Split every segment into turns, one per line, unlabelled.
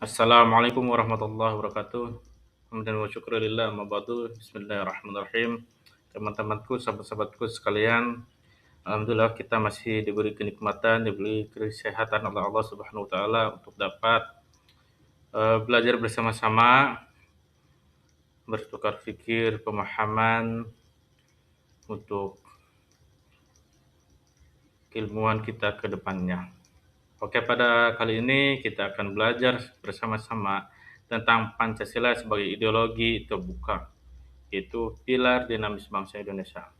Assalamualaikum warahmatullahi wabarakatuh. Hamdan wa syukurillah amma ba'du. Bismillahirrahmanirrahim. Teman-temanku, sahabat-sahabatku sekalian, alhamdulillah kita masih diberi kenikmatan, diberi kesehatan oleh Allah Subhanahu wa taala untuk dapat belajar bersama-sama, bertukar fikir, pemahaman untuk keilmuan kita ke depannya. Oke, pada kali ini kita akan belajar bersama-sama tentang Pancasila sebagai ideologi terbuka, yaitu pilar dinamis bangsa Indonesia.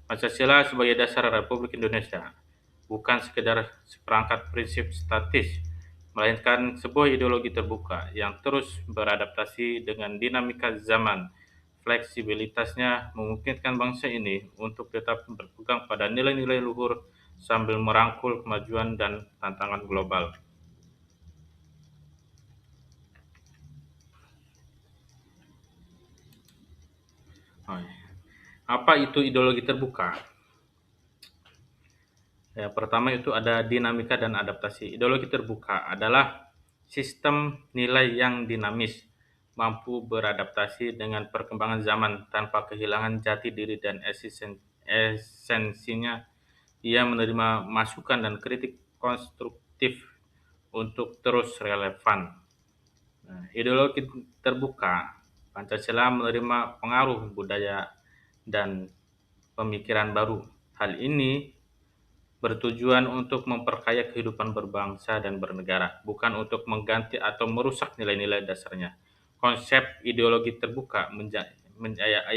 Pancasila sebagai dasar Republik Indonesia bukan sekedar seperangkat prinsip statis, melainkan sebuah ideologi terbuka yang terus beradaptasi dengan dinamika zaman. Fleksibilitasnya memungkinkan bangsa ini untuk tetap berpegang pada nilai-nilai luhur sambil merangkul kemajuan dan tantangan global. Oh, ya. Apa itu ideologi terbuka? Ya, pertama itu ada dinamika dan adaptasi. Ideologi terbuka adalah sistem nilai yang dinamis, mampu beradaptasi dengan perkembangan zaman tanpa kehilangan jati diri dan esensinya. Ia menerima masukan dan kritik konstruktif untuk terus relevan. Nah, ideologi terbuka, Pancasila menerima pengaruh budaya dan pemikiran baru. Hal ini bertujuan untuk memperkaya kehidupan berbangsa dan bernegara, bukan untuk mengganti atau merusak nilai-nilai dasarnya. Konsep ideologi terbuka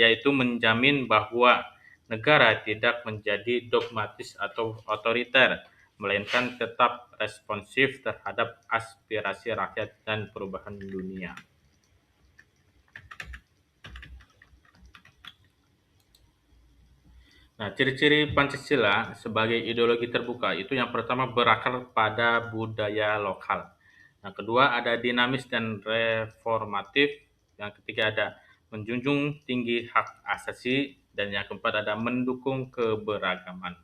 yaitu menjamin bahwa negara tidak menjadi dogmatis atau otoriter, melainkan tetap responsif terhadap aspirasi rakyat dan perubahan dunia. Nah, ciri-ciri Pancasila sebagai ideologi terbuka itu yang pertama berakar pada budaya lokal. Yang kedua ada dinamis dan reformatif. Yang ketiga ada menjunjung tinggi hak asasi. Dan yang keempat ada mendukung keberagaman.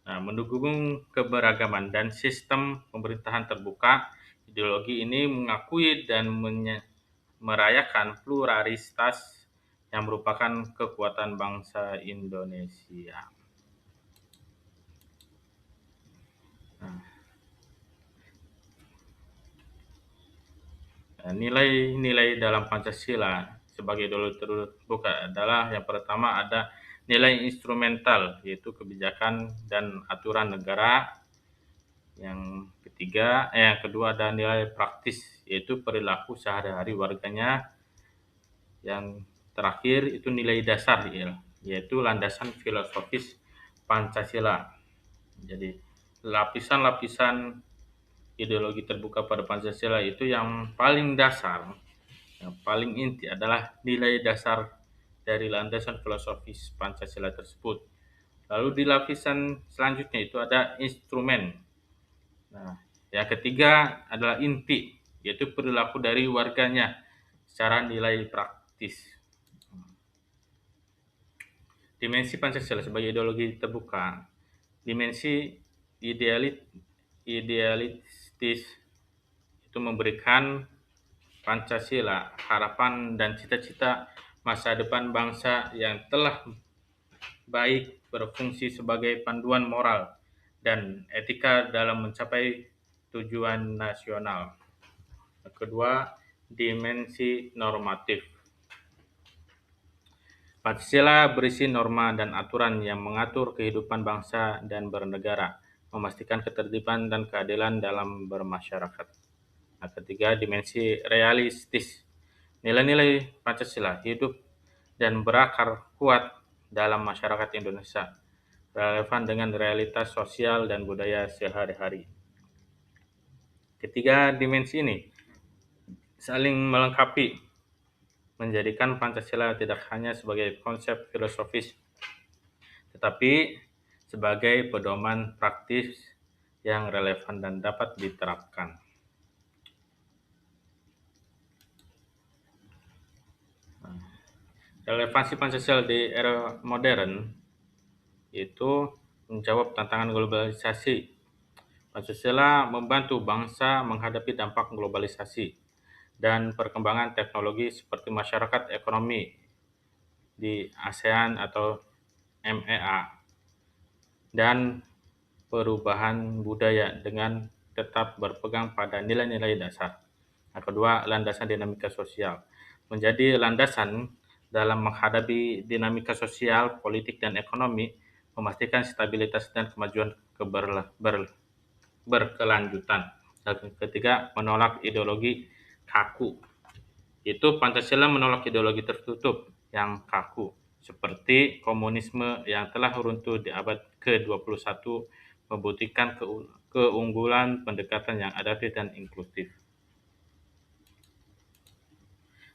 Nah, mendukung keberagaman dan sistem pemerintahan terbuka, ideologi ini mengakui dan merayakan pluralitas yang merupakan kekuatan bangsa Indonesia. Nah, nilai-nilai dalam Pancasila sebagai ideologi terbuka adalah yang pertama ada nilai instrumental, yaitu kebijakan dan aturan negara. Yang kedua ada nilai praktis, yaitu perilaku sehari-hari warganya. Yang terakhir itu nilai dasar, yaitu landasan filosofis Pancasila. Jadi lapisan-lapisan ideologi terbuka pada Pancasila itu yang paling dasar, yang paling inti adalah nilai dasar dari landasan filosofis Pancasila tersebut. Lalu di lapisan selanjutnya itu ada instrumen. Nah, yang ketiga adalah inti, yaitu perilaku dari warganya secara nilai praktis. Dimensi Pancasila sebagai ideologi terbuka. Dimensi idealistis itu memberikan Pancasila harapan dan cita-cita masa depan bangsa yang telah baik berfungsi sebagai panduan moral dan etika dalam mencapai tujuan nasional. Yang kedua, dimensi normatif. Pancasila berisi norma dan aturan yang mengatur kehidupan bangsa dan bernegara, memastikan ketertiban dan keadilan dalam bermasyarakat. Yang ketiga, dimensi realistis. Nilai-nilai Pancasila hidup dan berakar kuat dalam masyarakat Indonesia, relevan dengan realitas sosial dan budaya sehari-hari. Ketiga dimensi ini saling melengkapi, menjadikan Pancasila tidak hanya sebagai konsep filosofis, tetapi sebagai pedoman praktis yang relevan dan dapat diterapkan. Relevansi Pancasila di era modern itu menjawab tantangan globalisasi. Pancasila membantu bangsa menghadapi dampak globalisasi dan perkembangan teknologi seperti masyarakat ekonomi di ASEAN atau MEA dan perubahan budaya dengan tetap berpegang pada nilai-nilai dasar. Yang kedua, landasan dinamika sosial. Menjadi landasan dalam menghadapi dinamika sosial, politik, dan ekonomi, memastikan stabilitas dan kemajuan berkelanjutan. Dan ketiga, menolak ideologi kaku. Itu Pancasila menolak ideologi tertutup yang kaku, seperti komunisme yang telah runtuh di abad ke-21, membuktikan keunggulan pendekatan yang adaptif dan inklusif.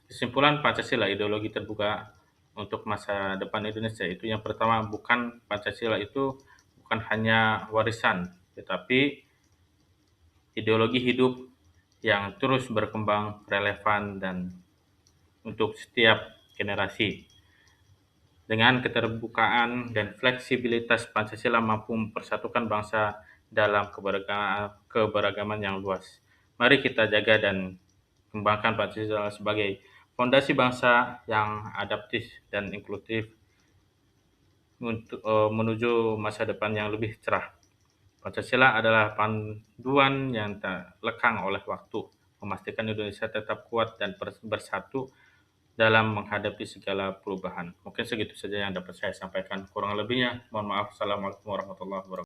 Kesimpulan Pancasila, ideologi terbuka untuk masa depan Indonesia itu yang pertama, Pancasila itu bukan hanya warisan, tetapi ideologi hidup yang terus berkembang, relevan, dan untuk setiap generasi. Dengan keterbukaan dan fleksibilitas, Pancasila mampu mempersatukan bangsa dalam keberagaman yang luas. Mari kita jaga dan kembangkan Pancasila sebagai fondasi bangsa yang adaptif dan inklusif untuk menuju masa depan yang lebih cerah. Pancasila adalah panduan yang tak lekang oleh waktu, memastikan Indonesia tetap kuat dan bersatu dalam menghadapi segala perubahan. Mungkin segitu saja yang dapat saya sampaikan. Kurang lebihnya, mohon maaf. Assalamualaikum warahmatullahi wabarakatuh.